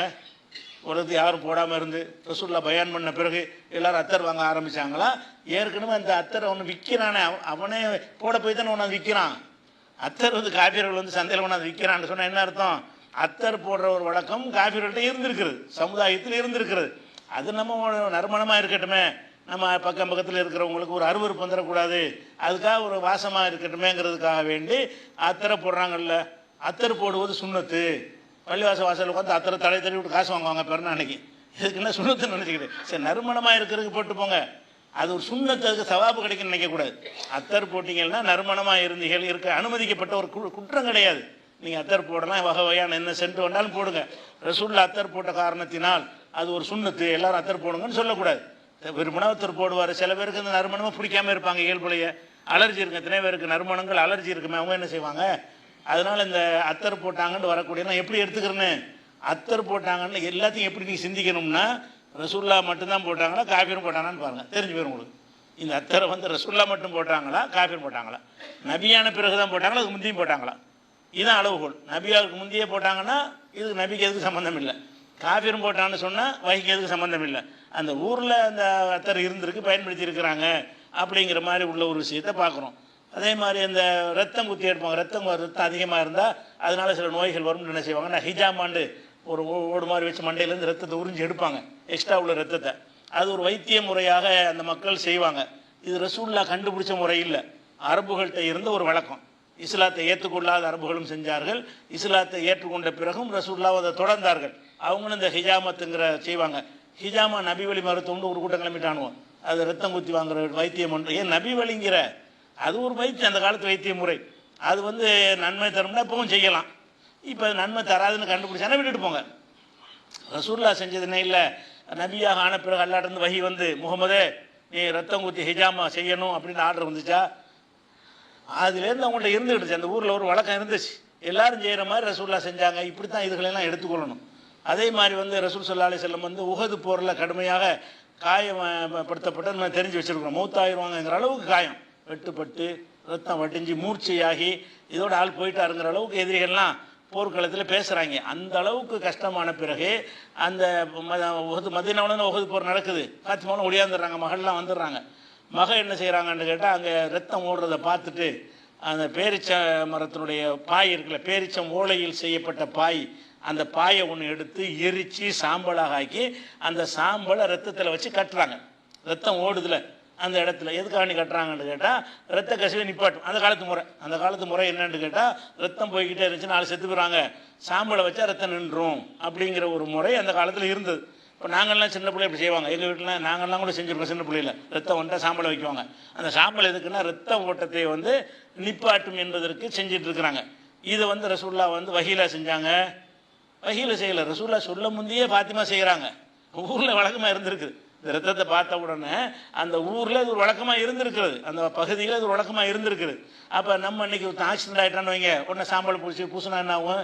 உலகத்து யாரும் போடாமல் இருந்து ரசூலுல்லாஹ் பயான் பண்ண பிறகு எல்லாரும் அத்தர் வாங்க ஆரம்பித்தாங்களா? ஏற்கனவே அந்த அத்தரை ஒன்று விற்கிறானே, அவனே போட போய் தானே ஒன்று விற்கிறான். அத்தர் வந்து காபிர்கள் வந்து சந்தையில் ஒன்று விற்கிறான்னு சொன்னால் என்ன அர்த்தம்? அத்தர் போடுற ஒரு வழக்கம் காபிர்கள்ட்ட இருந்திருக்கிறது, சமுதாயத்தில் இருந்திருக்கிறது. அது நம்ம நறுமணமாக இருக்கட்டுமே, நம்ம பக்கத்தில் இருக்கிறவங்களுக்கு ஒரு அருவருப்பு வந்துடக்கூடாது, அதுக்காக ஒரு வாசமாக இருக்கட்டுமேங்கிறதுக்காக வேண்டி அத்தரை போடுறாங்கல்ல. அத்தர் போடுவது சுண்ணத்து. பள்ளிவாசல் உட்காந்து அத்தரை தலை தள்ளி விட்டு காசு வாங்குவாங்க பிறனா அன்னைக்கு. இதுக்கு என்ன சுண்ணத்துன்னு நினச்சிக்கிட்டு சரி நறுமணமாக இருக்கிறதுக்கு போட்டு போங்க, அது ஒரு சுண்ணத்து, அதுக்கு சவாபு கிடைக்குன்னு நினைக்கக்கூடாது. அத்தர் போட்டிங்கன்னா நறுமணமாக இருக்க அனுமதிக்கப்பட்ட ஒரு குற்றம் கிடையாது. நீங்கள் அத்தர் போடலாம், வகை வகையான என்ன சென்ட் வேண்டாலும் போடுங்க. ரசூலுல்லாஹ் அத்தர் போட்ட காரணத்தினால் அது ஒரு சுண்ணத்து, எல்லாரும் அத்தர் போடுங்கன்னு சொல்லக்கூடாது. விரும்பினா அத்தர் போடுவார். சில பேருக்கு இந்த நறுமணமாக பிடிக்காமல் இருப்பாங்க, இயல்புலைய அலர்ஜி இருக்கு. எத்தனை பேருக்கு நறுமணங்கள் அலர்ஜி இருக்குமே, அவங்க என்ன செய்வாங்க? அதனால் இந்த அத்தர் போட்டாங்கன்னு வரக்கூடியலாம் எப்படி எடுத்துக்கிறேன்னு, அத்தர் போட்டாங்கன்னு எல்லாத்தையும் எப்படி நீங்கள் சிந்திக்கணும்னா ரசூலுல்லாஹ் மட்டும்தான் போட்டாங்களா காஃபிரும் போட்டாங்கன்னு பாருங்கள், தெரிஞ்சு போயிடும் உங்களுக்கு. இந்த அத்தரை வந்து ரசூலுல்லாஹ் மட்டும் போட்டாங்களா காஃபிரும் போட்டாங்களா, நபியான பிறகு தான் போட்டாங்களா, அதுக்கு முந்தியும் போட்டாங்களா? இதுதான் அளவுகோல். நபியாவுக்கு முந்தையே போட்டாங்கன்னா இதுக்கு நபிக்கு எதுக்கு சம்மந்தம் இல்லை. காஃபிரும் போட்டான்னு சொன்னால் வஹிக்கு எதுக்கு சம்மந்தம் இல்லை. அந்த ஊரில் அந்த அத்தர் இருந்திருக்கு, பயன்படுத்தி இருக்கிறாங்க அப்படிங்கிற மாதிரி உள்ள ஒரு விஷயத்தை பார்க்குறோம். அதே மாதிரி அந்த ரத்தம் குத்தி எடுப்பாங்க, ரத்தம் அதிகமாக இருந்தால் அதனால சில நோய்கள் வரும்னு என்ன செய்வாங்கன்னா ஹிஜாமாண்டு ஒரு ஓடு மாதிரி வச்சு மண்டையிலேருந்து ரத்தத்தை உறிஞ்சி எடுப்பாங்க, எக்ஸ்ட்ரா உள்ள ரத்தத்தை. அது ஒரு வைத்திய முறையாக அந்த மக்கள் செய்வாங்க. இது ரசூலுல்லாஹ் கண்டுபிடிச்ச முறை இல்லை, அரபுகள்கிட்ட இருந்த ஒரு வழக்கம். இஸ்லாத்தை ஏற்றுக்கொள்ளாத அரபுகளும் செஞ்சார்கள், இஸ்லாத்தை ஏற்றுக்கொண்ட பிறகும் ரசூலுல்லாஹ் அதை தொடர்ந்தார்கள். அவங்களும் இந்த ஹிஜாமத்துங்கிற செய்வாங்க. ஹிஜாமா நபி வழி மருத்துவம்னு ஒரு கூட்டம் கிளம்பிட்டானுவோம். அது ரத்தம் குத்தி வாங்குற வைத்தியம் ஒன்று. ஏன் நபி வழிங்கிற அது ஒரு வைத்தியம், அந்த காலத்து வைத்திய முறை. அது வந்து நன்மை தரும்னா இப்பவும் செய்யலாம். இப்போ நன்மை தராதுன்னு கண்டுபிடிச்சானா விட்டுட்டு போங்க. ரசூலுல்லாஹ் செஞ்சதுன்னே இல்லை, நபியாக ஆன பிறகு அல்லாஹ்விலிருந்து வஹி வந்து முகமதே நீ ரத்தம் குத்தி ஹிஜாமா செய்யணும் அப்படின்னு ஆர்டர் வந்துச்சா? அதுலேருந்து அவங்கள்ட்ட இருந்துக்கிடுச்சு, அந்த ஊரில் ஒரு வழக்கம் இருந்துச்சு, எல்லாரும் செய்கிற மாதிரி ரசூலுல்லாஹ் செஞ்சாங்க. இப்படி தான் இதுகளெல்லாம் எடுத்துக்கொள்ளணும். அதே மாதிரி வந்து ரசூல் ஸல்லல்லாஹு அலைஹி வஸல்லம் வந்து உஹது போரில் கடுமையாக காயப்படுத்தப்பட்ட நம்ம தெரிஞ்சு வச்சுருக்கிறோம். மௌத்தாயிருவாங்கங்கிற அளவுக்கு காயம், வெட்டுப்பட்டு ரத்தம் வட்டிஞ்சு மூர்ச்சையாகி இதோட ஆள் போயிட்டாருங்கிற அளவுக்கு எதிரிகள்லாம் போர்க்களத்தில் பேசுகிறாங்க. அந்த அளவுக்கு கஷ்டமான பிறகு அந்த மதீனாவுல உஹது போர் நடக்குது, ஃபாத்திமாவும் ஒடியாந்துடுறாங்க, மகள்லாம் வந்துடுறாங்க. மகள் என்ன செய்கிறாங்கன்னு கேட்டால் அங்கே ரத்தம் ஓடுறதை பார்த்துட்டு அந்த பேரிச்ச மரத்தினுடைய பாய் இருக்குல்ல, பேரிச்சம் ஓலையில் செய்யப்பட்ட பாய், அந்த பாயை ஒன்று எடுத்து எரித்து சாம்பலாக ஆக்கி அந்த சாம்பலை ரத்தத்தில் வச்சு கட்டுறாங்க. ரத்தம் ஓடுதில்ல அந்த இடத்துல எதுக்காக கட்டுறாங்கன்னு கேட்டால் ரத்த கசிவை நிப்பாட்டும். அந்த காலத்து முறை என்னன்னு கேட்டால் ரத்தம் போய்கிட்டே இருந்துச்சுன்னா நாலு செத்து போகிறாங்க, சாம்பலை வச்சா ரத்தம் நின்றும் அப்படிங்கிற ஒரு முறை அந்த காலத்தில் இருந்தது. இப்போ நாங்கள்லாம் சின்ன பிள்ளை இப்படி செய்வாங்க, எங்கள் வீட்டில் நாங்கள்லாம் கூட செஞ்சுருக்கோம். சின்ன பிள்ளையில் ரத்தம் வந்துட்டால் சாம்பலை வைக்குவாங்க. அந்த சாம்பல் எதுக்குன்னா ரத்த ஓட்டத்தை வந்து நிப்பாட்டும் என்பதற்கு செஞ்சிட்டு இருக்கிறாங்க. இதை வந்து ரசூலுல்லாஹ் வந்து வஹீலா செஞ்சாங்க, வஹீல செய்யலை. ரசூலுல்லாஹ் சொல்ல முந்தையே ஃபாத்திமா செய்கிறாங்க. ஊரில் வழக்கமாக இருந்திருக்கு. இந்த ரத்தத்தை பார்த்த உடனே அந்த ஊரில் இது ஒரு வழக்கமாக இருந்திருக்கிறது, அந்த பகுதியில் இது ஒரு வழக்கமாக இருந்திருக்குது. அப்போ நம்ம இன்னைக்கு ஆக்சிடென்ட் ஆகிட்டான்னு வைங்க, உடனே சாம்பல் பூசினா என்ன ஆகும்?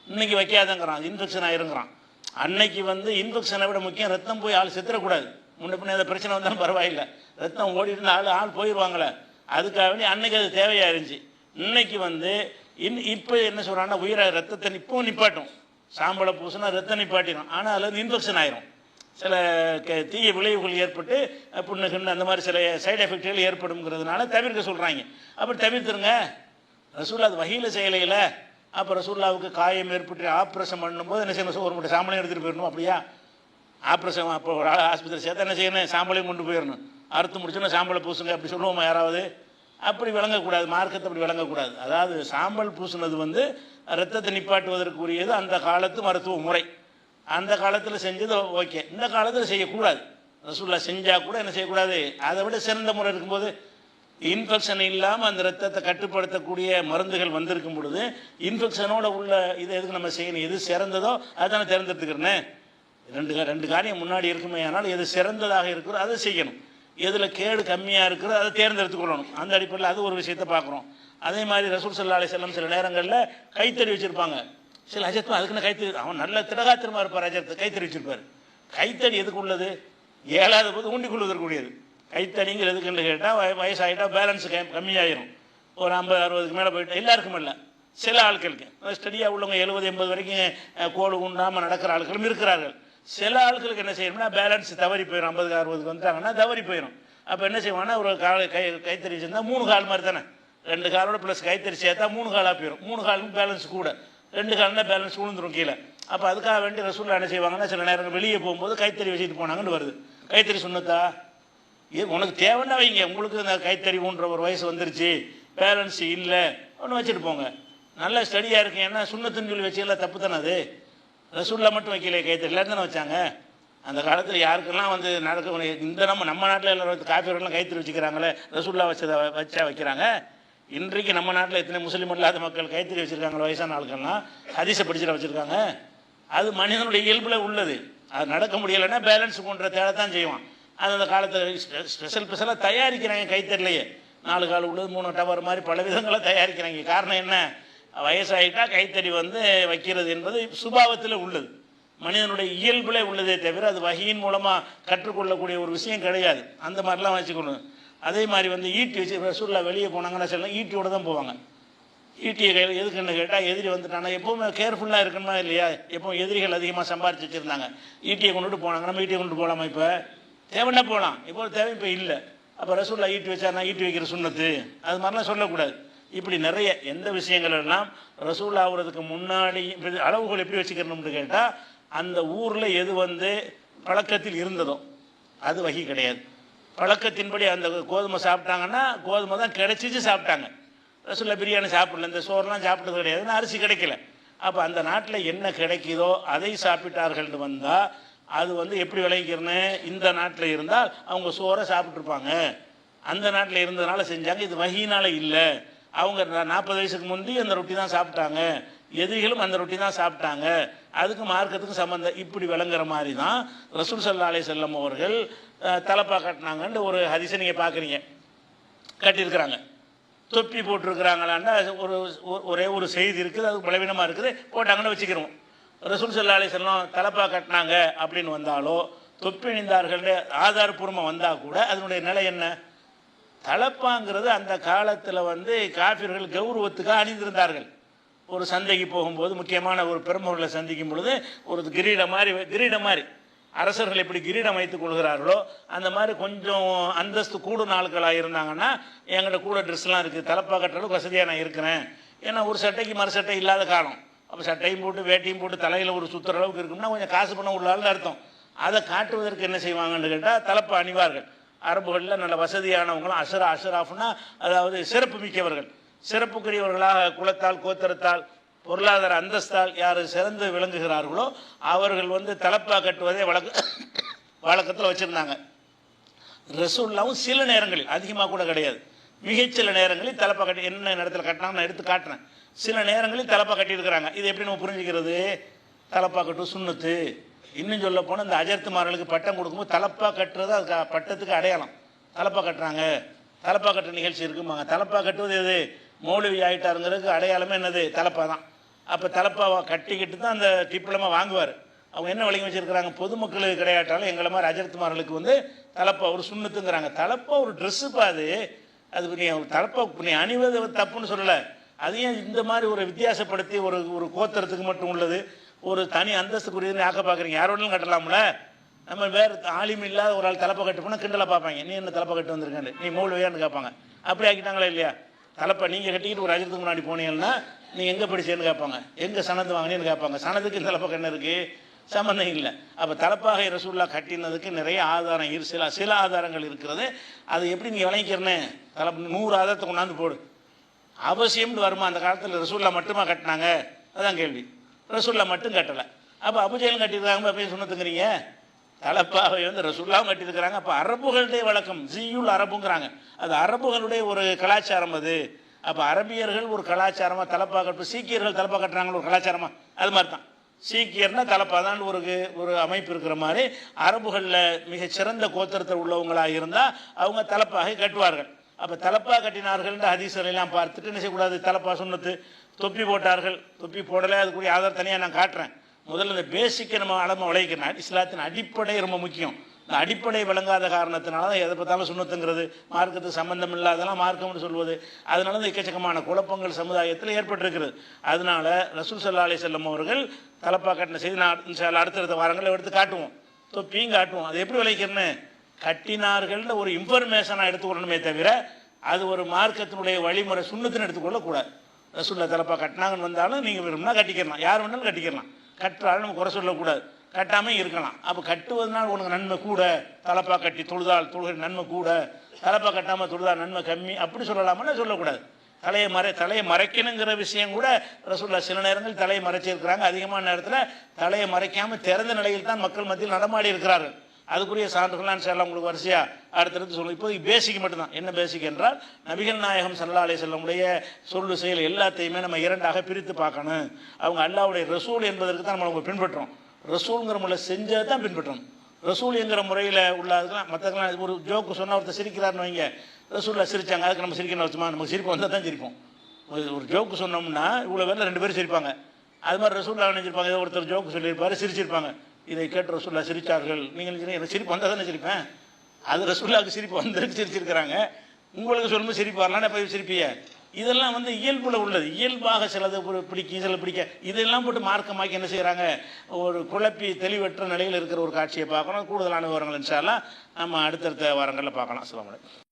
இன்னைக்கு வைக்காதங்கிறான், இன்ஃபெக்ஷன் ஆயிருங்கிறான். அன்னைக்கு வந்து இன்ஃபெக்ஷனை விட முக்கியம் ரத்தம் போய் ஆள் செத்துறக்கூடாது. முன்ன பின்ன ஏதாவது பிரச்சனை வந்தாலும் பரவாயில்லை, ரத்தம் ஓடிட்டு இருந்தால் ஆள் போயிடுவாங்களே, அதுக்காக வேண்டி அன்னைக்கு அது தேவையாக இருந்துச்சு. இன்னைக்கு வந்து இப்போ என்ன சொல்கிறாங்கன்னா உயிரை ரத்தத்தை இப்போவும் நிப்பாட்டும், சாம்பலை பூசினா ரத்தம் நிப்பாட்டிடும், ஆனால் அதில் வந்து இன்ஃபெக்ஷன் ஆயிரும், சில தீய விளைவுகள் ஏற்பட்டு புண்ணுகன்னு அந்த மாதிரி சில சைடு எஃபெக்ட்கள் ஏற்படுங்கிறதுனால தவிர்க்க சொல்கிறாங்க. அப்படி தவிர்த்துருங்க. ரசூல்லா அது வகையில் செய்யலையில். அப்போ ரசூல்லாவுக்கு காயம் ஏற்பட்டு ஆப்ரேஷன் பண்ணும்போது என்ன செய்யணும்? ஒரு மூட்டை சாம்பலையும் எடுத்துகிட்டு போயிடணும். அப்படியா? ஆப்ரேஷன் அப்போ ஒரு ஆஸ்பத்திரி சேர்த்தா என்ன செய்யணும்? சாம்பலையும் கொண்டு போயிடணும். அறுத்து முடிச்சோன்னா சாம்பலை பூசுங்க அப்படி சொல்லுவோமா யாராவது? அப்படி விளங்கக்கூடாது, மார்க்கத்தை அப்படி விளங்கக்கூடாது. அதாவது சாம்பல் பூசினது வந்து ரத்தத்தை நிப்பாட்டுவதற்குரியது அந்த காலத்து மருத்துவ முறை. அந்த காலத்தில் செஞ்சது ஓகே, இந்த காலத்தில் செய்யக்கூடாது. ரசூல்லா செஞ்சால் கூட என்ன செய்யக்கூடாது? அதை விட சிறந்த முறை இருக்கும்போது, இன்ஃபெக்ஷன் இல்லாமல் அந்த ரத்தத்தை கட்டுப்படுத்தக்கூடிய மருந்துகள் வந்திருக்கும் பொழுது இன்ஃபெக்ஷனோட உள்ள இதை எதுக்கு நம்ம செய்யணும்? எது சிறந்ததோ அதுதானே தேர்ந்தெடுத்துக்கிறேன்னு. ரெண்டு காரியம் முன்னாடி இருக்குமே, ஆனால் எது சிறந்ததாக இருக்கிறோ அதை செய்யணும், எதில் கேடு கம்மியாக இருக்கிறதோ அதை தேர்ந்தெடுத்துக்கொள்ளணும். அந்த அடிப்படையில் அது ஒரு விஷயத்தை பார்க்குறோம். அதே மாதிரி ரசூல் ஸல்லல்லாஹு அலைஹி வஸல்லம் சில நேரங்களில் கைத்தறி வச்சுருப்பாங்க. சில அஜர்த்து அதுக்குன்னு கைத்தறி, அவன் நல்ல திடகாத்திரமாக இருப்பார், அஜர்த்து கைத்தறி வச்சுருப்பார். கைத்தறி எதுக்கு உள்ளது? ஏழாவது போது ஊண்டி கொள்வதற்குரியது. கைத்தறிங்கிற எதுக்குன்னு கேட்டால் வயசாகிட்டால் பேலன்ஸு கம்மியாயிரும். ஒரு 50-60க்கு மேலே போயிட்டா எல்லாருக்கும் இல்லை, சில ஆட்களுக்கு ஸ்டடியாக உள்ளவங்க 70-80 வரைக்கும் கோடு உண்டாமல் நடக்கிற ஆட்களும் இருக்கிறார்கள். சில ஆட்களுக்கு என்ன செய்யணும்னா பேலன்ஸ் தவறி போயிடும். 50-60க்கு வந்துட்டாங்கன்னா தவறி போயிடும். அப்போ என்ன செய்வாங்கன்னா ஒரு கைத்தறி சேர்ந்தால் 3 கால் மாதிரி தானே, 2 காலோட ப்ளஸ் கைத்தறி சேர்த்தா 3 காலாக போயிடும். 3 காலுக்கு பேலன்ஸ் கூட, 2 கால்னா பேலன்ஸ் விழுந்துடும் கீழே. அப்போ அதுக்காக வேண்டி ரசூல்லா என்ன செய்வாங்கன்னா சில நேரங்கள் வெளியே போகும்போது கைத்தறி வச்சுட்டு போனாங்கன்னு வருது. கைத்தறி சுன்னத்தா? உனக்கு தேவைன்னா வைங்க, உங்களுக்கு இந்த கைத்தறி ஊன்ற ஒரு வயசு வந்துருச்சு, பேலன்ஸ் இல்லை, ஒன்று வச்சுட்டு போங்க, நல்ல ஸ்டடியாக இருக்கு. ஏன்னா சுண்ணத்துன்னு சொல்லி வச்சுக்கலாம், தப்பு தானே அது. ரசூல்லா மட்டும் வைக்கலையே கைத்தறி, எல்லாரும் தானே வச்சாங்க. அந்த காலத்தில் யாருக்கெல்லாம் வந்து நடக்க இந்த நம்ம நாட்டில் எல்லாரும் காஃபியர்கள்லாம் கைத்தறி வச்சுக்கிறாங்களே, ரசூல்லா வச்சா வைக்கிறாங்க. இன்றைக்கு நம்ம நாட்டில் எத்தனை முஸ்லீம் இல்லாத மக்கள் கைத்தறி வச்சுருக்காங்க, வயசான ஆட்கள்லாம் ஹதீஸை படிச்சுட்டு வச்சுருக்காங்க. அது மனிதனுடைய இயல்பில் உள்ளது. அது நடக்க முடியலைன்னா பேலன்ஸ் போன்ற தேவைத்தான் செய்வான். அது அந்த காலத்தில் ஸ்பெஷலாக தயாரிக்கிறாங்க கைத்தறிலையே, 4 கால் உள்ளது, 3 டவர் மாதிரி பல விதங்களை தயாரிக்கிறாங்க. காரணம் என்ன? வயசாகிட்டா கைத்தறி வந்து வைக்கிறது என்பது சுபாவத்தில் உள்ளது, மனிதனுடைய இயல்பில் உள்ளதே தவிர அது வகையின் மூலமாக கற்றுக்கொள்ளக்கூடிய ஒரு விஷயம் கிடையாது. அந்த மாதிரிலாம் வச்சுக்கணும். அதே மாதிரி வந்து ஈட்டி வச்சு ரசூல்லா வெளியே போனாங்கன்னா சொல்லலாம் ஈட்டியோடு தான் போவாங்க. ஈட்டியை கையில் எதுக்குன்னு கேட்டால் எதிரி வந்துட்டானா எப்போவுமே கேர்ஃபுல்லாக இருக்கணுமா இல்லையா? எப்போவும் எதிரிகள் அதிகமாக சம்பாரிச்சு வச்சுருந்தாங்க, ஈட்டியை கொண்டுட்டு போனாங்க. நம்ம ஈட்டியை கொண்டு போகலாமா? இப்போ தேவைன்னா போகலாம், இப்போ தேவை இப்போ இல்லை. அப்போ ரசூல்லா ஈட்டி வச்சாருனா ஈட்டி வைக்கிற சுண்ணத்து அது மாதிரிலாம் சொல்லக்கூடாது. இப்படி நிறைய எந்த விஷயங்கள் எல்லாம் ரசூல்லா ஆகுறதுக்கு முன்னாடி அளவுகள் எப்படி வச்சுக்கணும்னு கேட்டால் அந்த ஊரில் எது வந்து பழக்கத்தில் இருந்ததோ அது வகை கிடையாது. பழக்கத்தின்படி அந்த கோதுமை சாப்பிட்டாங்கன்னா கோதுமை தான் கிடைச்சிச்சு சாப்பிட்டாங்க. ரசூல்லா பிரியாணி சாப்பிடல, இந்த சோறுலாம் சாப்பிட்டது கிடையாது, அரிசி கிடைக்கல. அப்போ அந்த நாட்டில் என்ன கிடைக்குதோ அதை சாப்பிட்டார்கள்னு வந்தால் அது வந்து எப்படி விளைவிக்கிறேன்னு, இந்த நாட்டில் இருந்தால் அவங்க சோறை சாப்பிட்ருப்பாங்க, அந்த நாட்டில் இருந்ததுனால செஞ்சாங்க, இது வகையினால இல்லை. அவங்க 40 வயசுக்கு முந்தி அந்த ரொட்டி தான் சாப்பிட்டாங்க, எதிரிகளும் அந்த ரொட்டி தான் சாப்பிட்டாங்க, அதுக்கு மார்க்கத்துக்கும் சம்பந்தம். இப்படி விளங்குற மாதிரி தான் ரசூல் ஸல்லல்லாஹு அலைஹி வஸல்லம் அவர்கள் தலப்பா கட்டினாங்கன்னு ஒரு ஹதீஸை நீங்கள் பார்க்குறீங்க. கட்டியிருக்கிறாங்க. தொப்பி போட்டிருக்கிறாங்களான்னா ஒரே ஒரு செய்தி இருக்குது, அது பலவீனமாக இருக்குது, போட்டாங்கன்னு வச்சுக்கிறோம். ரசூல் ஸல்லல்லாஹு அலைஹி வஸல்லம் தலப்பா கட்டினாங்க அப்படின்னு வந்தாலோ தொப்பி அணிந்தார்கள் ஆதாரபூர்வமாக வந்தால் கூட அதனுடைய நிலை என்ன? தலப்பாங்கிறது அந்த காலத்தில் வந்து காஃபிர்கள் கௌரவத்துக்காக அணிந்திருந்தார்கள். ஒரு சந்தைக்கு போகும்போது முக்கியமான ஒரு பெருமர்களை சந்திக்கும் பொழுது ஒரு கிரீடம் மாதிரி அரசர்கள் எப்படி கிரீடம் வைத்துக் கொள்கிறார்களோ அந்த மாதிரி கொஞ்சம் அந்தஸ்து கூடும் நாட்களாக இருந்தாங்கன்னா என்கிட்ட கூட ட்ரெஸ்லாம் இருக்குது, தலப்பா கட்டுறதுக்கு வசதியாக நான் இருக்கிறேன். ஏன்னா ஒரு சட்டைக்கு மறு சட்டை இல்லாத காலம். அப்போ சட்டையும் போட்டு வேட்டையும் போட்டு தலையில் ஒரு சுற்றுற அளவுக்கு இருக்கும்னா கொஞ்சம் காசு பணம் உள்ளாலும் அர்த்தம். அதை காட்டுவதற்கு என்ன செய்வாங்கன்னு கேட்டால் தலப்பா அணிவார்கள். அரபுகளில் நல்ல வசதியானவங்களும் அஷராஃப்னா அதாவது சிறப்பு மிக்கவர்கள், சிறப்புக்குரியவர்களாக குலத்தால் கோத்திரத்தால் பொருளாதார அந்தஸ்தால் யார் சிறந்து விளங்குகிறார்களோ அவர்கள் வந்து தலப்பா கட்டுவதே வழக்கத்தில் வச்சுருந்தாங்க. ரசூல்லாவும் சில நேரங்களில், அதிகமாக கூட கிடையாது, மிகச்சில நேரங்களில் தலப்பா கட்டி என்ன இடத்துல கட்டினாங்க நான் எடுத்து காட்டுறேன். சில நேரங்களில் தலப்பா கட்டியிருக்கிறாங்க. இது எப்படி நம்ம புரிஞ்சுக்கிறது? தலப்பா கட்டு சுண்ணத்து, இன்னும் சொல்ல போனால் இந்த அஜர்த்துமார்களுக்கு பட்டம் கொடுக்கும்போது தலப்பா கட்டுறது அதுக்கு பட்டத்துக்கு அடையாளம். தலப்பா கட்டுறாங்க, தலப்பா கட்டுற நிகழ்ச்சி இருக்குமாங்க. தலப்பா கட்டுவது எது? மௌலவி ஆகிட்டாருங்கிறதுக்கு அடையாளமே என்னது? தலப்பா தான். அப்போ தலப்பாவை கட்டிக்கிட்டு தான் அந்த டிப்ளமா வாங்குவார். அவங்க என்ன வழங்கி வச்சுருக்கிறாங்க? பொதுமக்களுக்கு கிடையாட்டாலும் எங்களை மாதிரி அஜர்த்துமார்களுக்கு வந்து தலப்பா ஒரு சுண்ணத்துங்கிறாங்க. தலப்பா ஒரு ட்ரெஸ்ஸுப்பா அது. அது நீ தலப்பா நீ அணிவது தப்புன்னு சொல்லலை. அதையும் இந்த மாதிரி ஒரு வித்தியாசப்படுத்தி ஒரு ஒரு கோத்திரத்துக்கு மட்டும் உள்ளது, ஒரு தனி அந்தஸ்துக்குரியதுன்னு ஆக்க பார்க்குறீங்க. யாரோடலும் கட்டலாம்ல. நம்ம வேறு ஆலிம் இல்லாத ஒரு ஆள் தலப்பை கட்டு போனால் கிண்டலை பார்ப்பாங்க. நீ என்ன தலப்பை கட்டு வந்திருக்கான்னு, நீ மௌலவியான்னு கேட்பாங்க. அப்படி ஆக்கிட்டாங்களா இல்லையா? தலப்பை நீங்கள் கட்டிக்கிட்டு ஒரு அஜத்துக்கு முன்னாடி போனீங்கன்னா நீ எங்கே படிச்சேன்னு கேட்பாங்க, எங்கே சனது வாங்கினேன்னு கேட்பாங்க. சனதுக்கு தலப்பை கண்ணு இருக்குது, சம்மந்தம் இல்லை. அப்போ தலப்பாகை ரசூல்லா கட்டினதுக்கு நிறைய ஆதாரம் சில ஆதாரங்கள் இருக்கிறது. அது எப்படி நீங்கள் விளங்கிக்கிறனே? 100 ஆதாரத்தை கொண்டாந்து போடு. அவசியம்னு வருமா? அந்த காலத்தில் ரசூல்லா மட்டுமா கட்டினாங்க? அதான் கேள்வி. ரசூல்லா மட்டும் கட்டலை. அப்போ அபுஜெயலும் கட்டியிருக்காங்க அப்படின்னு சொன்னதுங்கிறீங்க. தலப்பாவை வந்து ரசூல்லாவும் கட்டியிருக்கிறாங்க. அப்போ அரபுகளுடைய வழக்கம் ஜியுல் அரபுங்கிறாங்க. அது அரபுகளுடைய ஒரு கலாச்சாரம் அது. அப்போ அரபியர்கள் ஒரு கலாச்சாரமாக தலப்பா கட்டு, சீக்கியர்கள் தலப்பா கட்டுறாங்க ஒரு கலாச்சாரமாக. அது மாதிரி தான் சீக்கியர்னா தலப்பா தான் ஒரு அமைப்பு இருக்கிற மாதிரி. அரபுகளில் மிகச்சிறந்த கோத்திரத்தில் உள்ளவங்களாக இருந்தால் அவங்க தலப்பாகை கட்டுவார்கள். அப்போ தலப்பா கட்டினார்கள்ன்ற ஹதீஸ்களெல்லாம் பார்த்துட்டு என்ன செய்யக்கூடாது? தலப்பா சுன்னத்து. தொப்பி போட்டார்கள், தொப்பி போடலை, அதுக்குரிய ஆதாரம் தனியாக நான் காட்டுறேன். முதல்ல இந்த பேசிக்கை நம்ம அளமை விளைவிக்கணும். இஸ்லாத்தின் அடிப்படை ரொம்ப முக்கியம். இந்த அடிப்படை விளங்காத காரணத்தினால தான் எதை பார்த்தாலும் சுன்னத்துங்கிறது, மார்க்கத்துக்கு சம்பந்தம் இல்லாதெல்லாம் மார்க்கம்னு சொல்வது. அதனால தான் எக்கச்சக்கமான குழப்பங்கள் சமுதாயத்தில் ஏற்பட்டிருக்கிறது. அதனால ரசூல் ஸல்லல்லாஹு அலைஹி வஸல்லம் அவர்கள் தலப்பா கட்டின செய்தி நான் இன்ஷா அல்லாஹ் அடுத்தடுத்த வாரங்களில் எடுத்து காட்டுவோம், தொப்பியும் காட்டுவோம். அது எப்படி விளைவிக்கிறேன்னு கட்டினார்கள்னு ஒரு இன்ஃபர்மேஷனாக எடுத்துக்கொள்ளணுமே தவிர அது ஒரு மார்க்கத்தினுடைய வழிமுறை சுன்னத்துன்னு எடுத்துக்கொள்ளக்கூடாது. ரசூல்லா தலப்பா கட்டினாங்கன்னு வந்தாலும் நீங்கள் விரும்பினா கட்டிக்கலாம், யார் வேணாலும் கட்டிக்கலாம். கட்டுறாலும் நம்ம குறை சொல்லக்கூடாது, கட்டாமல் இருக்கலாம். அப்போ கட்டுவதனால் உனக்கு நன்மை கூட, தலப்பா கட்டி தொழுதால் தொழுகிற நன்மை கூட, தலப்பா கட்டாமல் தொழுதால் நன்மை கம்மி, அப்படி சொல்லலாமான்னு சொல்லக்கூடாது. தலையை மறைக்கணுங்கிற விஷயம் கூட ரசூல்லா சில நேரங்கள் தலையை மறைச்சிருக்கிறாங்க. அதிகமான நேரத்தில் தலையை மறைக்காமல் திறந்த நிலையில் தான் மக்கள் மத்தியில் நடமாடி இருக்கிறார்கள். அதுக்குரிய சான்றுகள்லாம் இன்ஷாஅல்லாஹ் உங்களுக்கு வரிசையாக அடுத்தடுத்து சொல்லுங்கள். இப்போதைக்கு பேசிக் மட்டும்தான். என்ன பேசிக் என்றால், நபிகள் நாயகம் ஸல்லல்லாஹு அலைஹி வஸல்லமுடைய சொல்லு செயல் எல்லாத்தையுமே நம்ம இரண்டாக பிரித்து பார்க்கணும். அவங்க அல்லாஹ்வுடைய ரசூல் என்பதற்கு தான் நம்ம பின்பற்றுறோம். ரசூலுங்கிற முறையில் செஞ்சதை தான் பின்பற்றணும். ரசூல் என்கிற முறையில் உள்ளதுக்கெல்லாம் மற்றக்கெல்லாம் ஒரு ஜோக்கு சொன்னால் ஒருத்தர் சிரிக்கிறாருன்னு வைங்க, ரசூலில் சிரித்தாங்க, அதுக்கு நம்ம சிரிக்கணும் வச்சுமா? நமக்கு சிரிப்பு வந்தால் தான் சிரிப்போம். ஒரு ஜோக்கு சொன்னோம்னா இவ்வளோ பேரில் 2 பேரும் சிரிப்பாங்க. அது மாதிரி ரசூல்லா நினைச்சிருப்பாங்க, ஏதோ ஒருத்தர் ஜோக்கு சொல்லியிருப்பார், சிரிச்சிருப்பாங்க. இதை கேட்டு ரசூல்லா சிரித்தார்கள். நீங்கள் எனக்கு சிரிப்பு வந்தால் தானே சிரிப்பேன். அது ரசூல்லாவுக்கு சிரிப்பு வந்ததுக்கு சிரிச்சிருக்கிறாங்க. உங்களுக்கு சொல்லும்போது சிரிப்பு வரலான்னு போய் சிரிப்பிய. இதெல்லாம் வந்து இயல்புல உள்ளது. இயல்பாக சிலது பிடிக்கும், சில பிடிக்க. இதெல்லாம் போட்டு மார்க்கமாக்கி என்ன செய்கிறாங்க? ஒரு குழப்பி தெளிவற்ற நிலையில் இருக்கிற ஒரு காட்சியை பார்க்கணும். கூடுதலான விவரங்கள் இன்ஷா அல்லாஹ் நம்ம அடுத்தடுத்த வாரங்களில் பார்க்கலாம். அஸ்ஸலாமு அலைக்கும்.